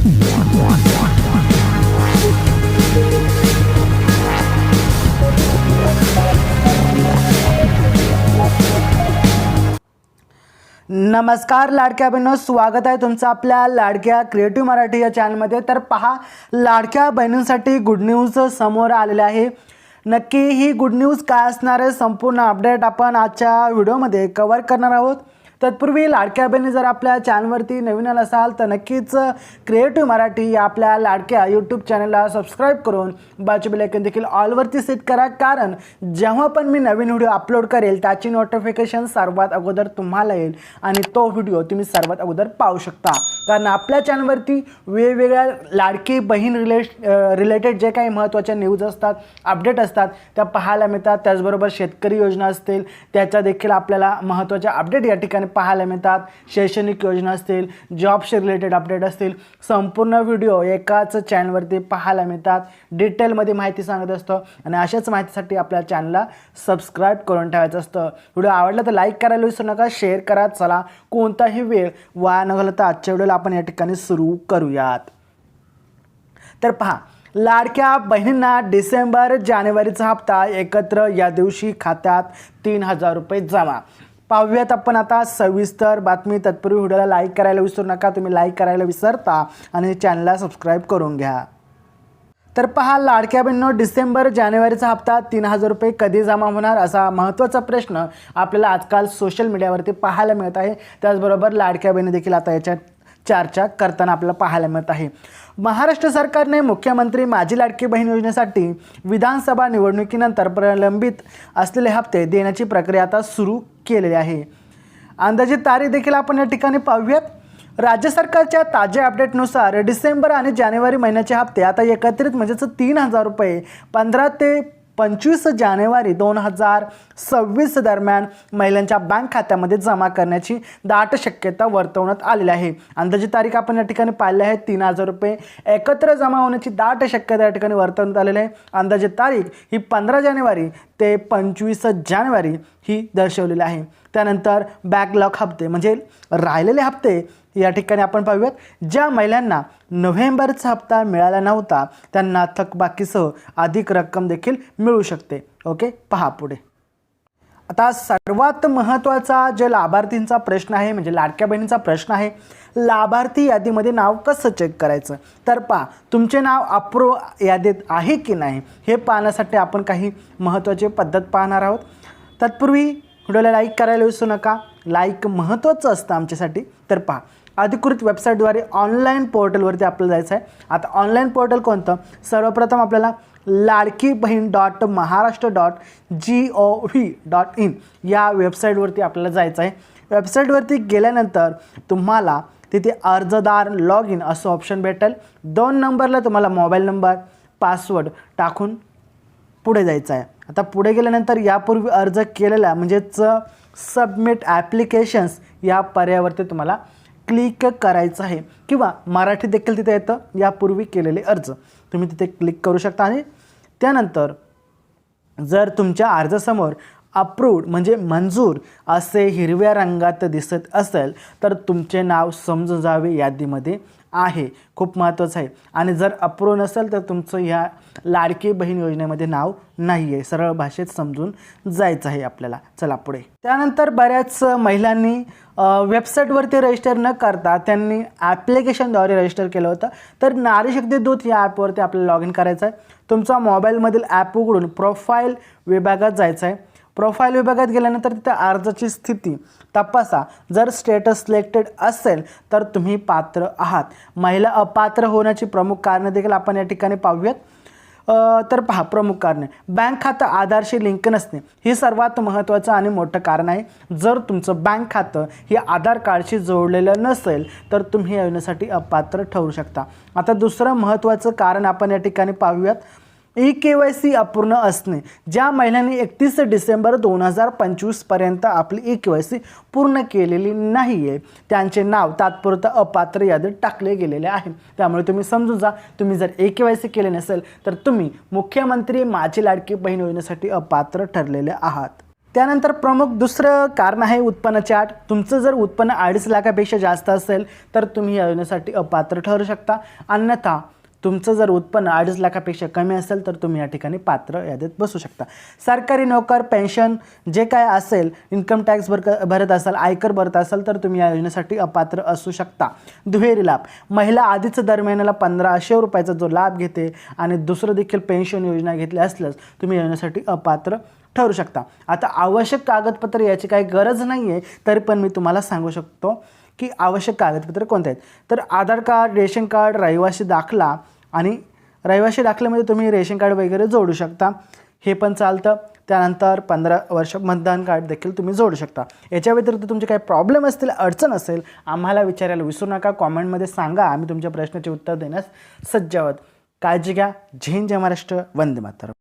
नमस्कार लाडक्या बहिणींनो, स्वागत आहे तुमचं आपल्या लाडक्या क्रिएटिव्ह मराठी या चॅनलमध्ये। तर पहा, लाडक्या बहिणींसाठी गुड न्यूज समोर आलेले आहे। नक्की ही गुड न्यूज काय असणार आहे, संपूर्ण अपडेट आपण आजच्या व्हिडिओमध्ये कव्हर करणार आहोत। तत्पूर्वी लाडक्या बहिणी जर आपल्या चॅनलवरती नवीन आला असाल तर नक्कीच क्रिएटिव्ह मराठी या आपल्या लाडक्या यूट्यूब चॅनलला सबस्क्राईब करून बाजूचे बेल आयकॉन देखील ऑलवरती सेट करा, कारण जेव्हा पण मी नवीन व्हिडिओ अपलोड करेल त्याची नोटिफिकेशन सर्वात अगोदर तुम्हाला येईल आणि तो व्हिडिओ तुम्ही सर्वात अगोदर पाहू शकता। कारण आपल्या चॅनलवरती वेगवेगळ्या लाडकी बहीण रिलेटेड जे काही महत्त्वाच्या न्यूज असतात, अपडेट असतात त्या पाहायला मिळतात। त्याचबरोबर शेतकरी योजना असतील त्याच्या देखील आपल्याला महत्त्वाच्या अपडेट या ठिकाणी पाहायला मिळतात। शैक्षणिक योजना असतील, जॉबशी रिलेटेड अपडेट असतील, संपूर्ण व्हिडिओ एकाच चॅनलवरती पाहायला मिळतात। डिटेलमध्ये माहिती सांगत असतो आणि अशाच माहितीसाठी आपल्या चॅनलला सबस्क्राईब करून ठेवायचं असतं। व्हिडिओ आवडला तर लाईक करायला विसरू नका, शेअर करा। चला, कोणताही वेळ वाया न घालवता आजच्या व्हिडिओला आपण या ठिकाणी सुरू करूयात। तर पहा, लाडक्या बहिणींना डिसेंबर जानेवारीचा हप्ता एकत्र या दिवशी खात्यात 3000 रुपये जमा। पाहूयात आपण आता सविस्तर बातमी। तत्पूर्वी व्हिडिओला लाईक करायला विसरू नका, तुम्ही लाईक करायला विसरता आणि चॅनलला सबस्क्राईब करून घ्या। तर पहा, लाडक्या बहिणींनो, डिसेंबर जानेवारीचा हप्ता 3000 रुपये कधी जमा होणार असा महत्त्वाचा प्रश्न आपल्याला आजकाल सोशल मीडियावरती पाहायला मिळत आहे। त्याचबरोबर लाडक्या बहिणी देखील आता याच्यात चर्चा करताना आपल्याला पाहायला मिळत आहे। महाराष्ट्र सरकारने मुख्यमंत्री माझी लाडकी बहीण योजनेसाठी विधानसभा निवडणुकीनंतर प्रलंबित असलेले हप्ते देण्याची प्रक्रिया आता सुरू केलेली आहे। अंदाजित तारीख देखील आपण या ठिकाणी पाहूयात। राज्य सरकारच्या ताज्या अपडेटनुसार डिसेंबर आणि जानेवारी महिन्याचे हप्ते आता एकत्रित म्हणजेच 3000 रुपये 15 ते 25 जानेवारी 2026 दरम्यान महिलांच्या बँक खात्यामध्ये जमा करण्याची दाट शक्यता वर्तवण्यात आलेली आहे। अंदाजित तारीख आपण या ठिकाणी पाहिली आहे, 3000 रुपये एकत्र जमा होण्याची दाट शक्यता या ठिकाणी वर्तवण्यात आलेली आहे। अंदाजित तारीख ही 15 जानेवारी ते 25 जानेवारी ही दर्शवलेली आहे। त्यानंतर बॅकलॉग हप्ते म्हणजे राहिलेले हप्ते या ठिकाणी आपण पाहूयात। ज्या महिलांना नोव्हेंबरचा हप्ता मिळाला नव्हता त्यांना थकबाकीसह अधिक रक्कम देखील मिळू शकते। ओके, पहा पुढे। आता सर्वात महत्त्वाचा जे लाभार्थींचा प्रश्न आहे म्हणजे लाडक्या बहिणींचा प्रश्न आहे, लाभार्थी यादीमध्ये नाव कसं चेक करायचं। तर पहा, तुमचे नाव अप्रूव्ह यादीत आहे की नाही हे पाहण्यासाठी आपण काही महत्त्वाची पद्धत पाहणार आहोत। तत्पूर्वी व्हिडिओला लाईक करायला विसरू नका, लाईक महत्त्वाचं असतं आमच्यासाठी। तर पहा, अधिकृत वेबसाईटद्वारे ऑनलाईन पोर्टलवरती आपल्याला जायचं आहे। आता ऑनलाईन पोर्टल कोणतं, सर्वप्रथम आपल्याला ladkibaheen.maharashtra.gov.in या वेबसाईटवरती आपल्याला जायचं आहे। वेबसाईटवरती गेल्यानंतर तुम्हाला तिथे अर्जदार लॉग इन असं ऑप्शन भेटेल। 2 नंबरला तुम्हाला मोबाईल नंबर पासवर्ड टाकून पुढे जायचं आहे। आता पुढे गेल्यानंतर यापूर्वी अर्ज केलेला म्हणजेच सबमिट ॲप्लिकेशन्स या पर्यायावरती तुम्हाला क्लिक करायचं आहे, किंवा मराठी देखील तिथे येतं यापूर्वी केलेले अर्ज तुम्ही तिथे क्लिक करू शकता। आणि त्यानंतर जर तुमच्या अर्जासमोर अप्रूव्ड म्हणजे मंजूर असे हिरव्या रंगात दिसत असेल तर तुमचे नाव समजून जावे यादीमध्ये आहे, खूप महत्त्वाचं आहे। आणि जर अप्रूव्ह नसेल तर तुमचं ह्या लाडकी बहीण योजनेमध्ये नाव नाही आहे, सरळ भाषेत समजून जायचं आहे आपल्याला। चला पुढे। त्यानंतर बऱ्याच महिलांनी वेबसाईटवरती रजिस्टर न करता त्यांनी ॲप्लिकेशनद्वारे रजिस्टर केलं होतं। तर नारी शक्ती दूत या ॲपवरती आपल्याला लॉग इन करायचं आहे। तुमचा मोबाईलमधील ॲप उघडून प्रोफाईल विभागात जायचं आहे। प्रोफाईल विभागात गेल्यानंतर तिथे अर्जाची स्थिती तपासा, जर स्टेटस सिलेक्टेड असेल तर तुम्ही पात्र आहात। महिला अपात्र होण्याची प्रमुख कारणं देखील आपण या ठिकाणी पाहूयात। तर पहा, प्रमुख कारणे, बँक खातं आधारशी लिंक नसणे ही सर्वात महत्त्वाचं आणि मोठं कारण आहे। जर तुमचं बँक खातं हे आधार कार्डशी जोडलेलं नसेल तर तुम्ही या योजनेसाठी अपात्र ठरू शकता। आता दुसरं महत्त्वाचं कारण आपण या ठिकाणी पाहूयात, EKYC अपूर्ण असणे। ज्या महिलांनी 31 डिसेंबर 2025 पर्यंत आपली EKYC पूर्ण केलेली नाही आहे त्यांचे नाव तात्पुरतं अपात्र यादीत टाकले गेलेले आहे। त्यामुळे तुम्ही समजून जा, तुम्ही जर EKYC केले नसेल तर तुम्ही मुख्यमंत्री माझी लाडकी बहीण योजनेसाठी अपात्र ठरलेले आहात। त्यानंतर प्रमुख दुसरं कारण आहे उत्पन्नाची अट. तुमचं जर उत्पन्न 2.5 लाखापेक्षा जास्त असेल तर तुम्ही या योजनेसाठी अपात्र ठरू शकता. अन्यथा तुमचं जर उत्पन्न 2.5 लाखापेक्षा कमी असेल तर तुम्ही या ठिकाणी पात्र यादीत बसू शकता. सरकारी नोकर, पेन्शन जे काय असेल, इन्कम टॅक्स भरत असाल, आयकर भरत असाल तर तुम्ही या योजनेसाठी अपात्र असू शकता. दुहेरी लाभ. महिला आधीच दर महिन्याला 1500 रुपयाचा जो लाभ घेते आणि दुसरं देखील पेन्शन योजना घेतली असल्यास तुम्ही या योजनेसाठी अपात्र ठरू शकता. आता आवश्यक कागदपत्र याची काही गरज नाही आहे, तरी पण मी तुम्हाला सांगू शकतो की आवश्यक कागदपत्र कोणते आहेत. तर आधार कार्ड, रेशन कार्ड, रहिवासी दाखला आणि रहिवासी दाखल्यामध्ये तुम्ही रेशन कार्ड वगैरे जोडू शकता, हे पण चालतं. त्यानंतर 15 वर्ष मतदान कार्ड देखील तुम्ही जोडू शकता. याच्या व्यतिरिक्त तुमचे काही प्रॉब्लेम असतील, अडचण असेल, आम्हाला विचारायला विसरू नका. कॉमेंटमध्ये सांगा, आम्ही तुमच्या प्रश्नाचे उत्तर देण्यास सज्ज आहोत. काळजी घ्या. जय हिंद, जय महाराष्ट्र, वंदे मातरम.